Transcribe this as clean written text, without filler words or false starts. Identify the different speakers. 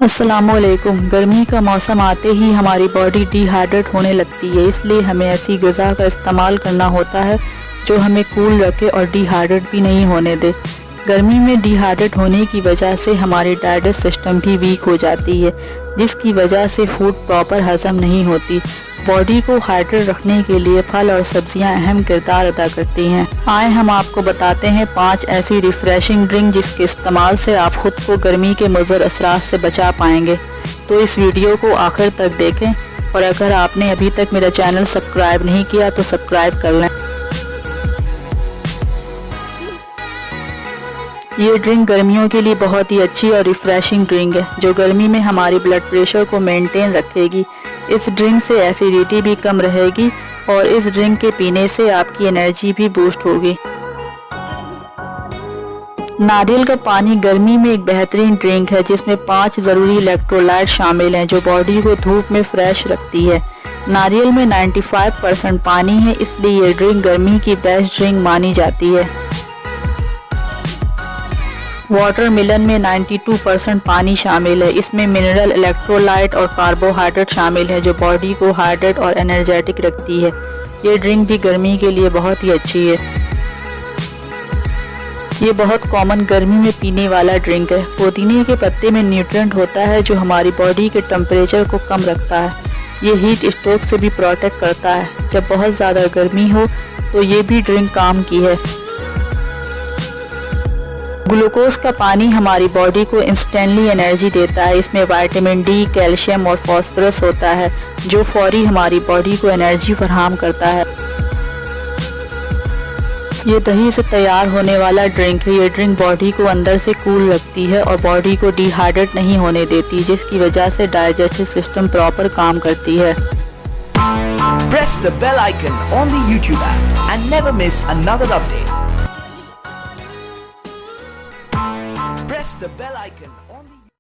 Speaker 1: अस्सलामुअलैकुम। गर्मी का मौसम आते ही हमारी बॉडी डिहाइड्रेट होने लगती है, इसलिए हमें ऐसी ग़िज़ा का इस्तेमाल करना होता है जो हमें कूल रखे और डिहाइड्रेट भी नहीं होने दे। गर्मी में डिहाइड्रेट होने की वजह से हमारी डाइजेस्ट सिस्टम भी वीक हो जाती है, जिसकी वजह से फूड प्रॉपर हज़म नहीं होती। बॉडी को हाइड्रेट रखने के लिए फल और सब्जियां अहम किरदार अदा करती हैं। आए हम आपको बताते हैं 5 ऐसी रिफ़्रेशिंग ड्रिंक जिसके इस्तेमाल से आप खुद को गर्मी के मुज़र असरात से बचा पाएंगे। तो इस वीडियो को आखिर तक देखें और अगर आपने अभी तक मेरा चैनल सब्सक्राइब नहीं किया तो सब्सक्राइब कर लें। ये ड्रिंक गर्मियों के लिए बहुत ही अच्छी और रिफ़्रेशिंग ड्रिंक है जो गर्मी में हमारी ब्लड प्रेशर को मेंटेन रखेगी। इस ड्रिंक से एसिडिटी भी कम रहेगी और इस ड्रिंक के पीने से आपकी एनर्जी भी बूस्ट होगी। नारियल का पानी गर्मी में एक बेहतरीन ड्रिंक है जिसमें 5 ज़रूरी इलेक्ट्रोलाइट शामिल हैं जो बॉडी को धूप में फ्रेश रखती है। नारियल में 95% पानी है, इसलिए ये ड्रिंक गर्मी की बेस्ट ड्रिंक मानी जाती है। वाटरमेलन में 92% पानी शामिल है। इसमें मिनरल, इलेक्ट्रोलाइट और कार्बोहाइड्रेट शामिल है जो बॉडी को हाइड्रेट और एनर्जेटिक रखती है। ये ड्रिंक भी गर्मी के लिए बहुत ही अच्छी है। ये बहुत कॉमन गर्मी में पीने वाला ड्रिंक है। पुदीने के पत्ते में न्यूट्रिएंट होता है जो हमारी बॉडी के टेम्परेचर को कम रखता है। ये हीट स्ट्रोक से भी प्रोटेक्ट करता है। जब बहुत ज़्यादा गर्मी हो तो ये भी ड्रिंक काम की है। ग्लूकोज का पानी हमारी बॉडी को इंस्टेंटली एनर्जी देता है। इसमें विटामिन डी, कैल्शियम और फास्फोरस होता है जो फौरी हमारी बॉडी को एनर्जी फराहम करता है। ये दही से तैयार होने वाला ड्रिंक है। ये ड्रिंक बॉडी को अंदर से कूल रखती है और बॉडी को डिहाइड्रेट नहीं होने देती, जिसकी वजह से डाइजेस्टिव सिस्टम प्रॉपर काम करती है।
Speaker 2: Press the bell icon on the YouTube app and never miss another update. Press the bell icon on the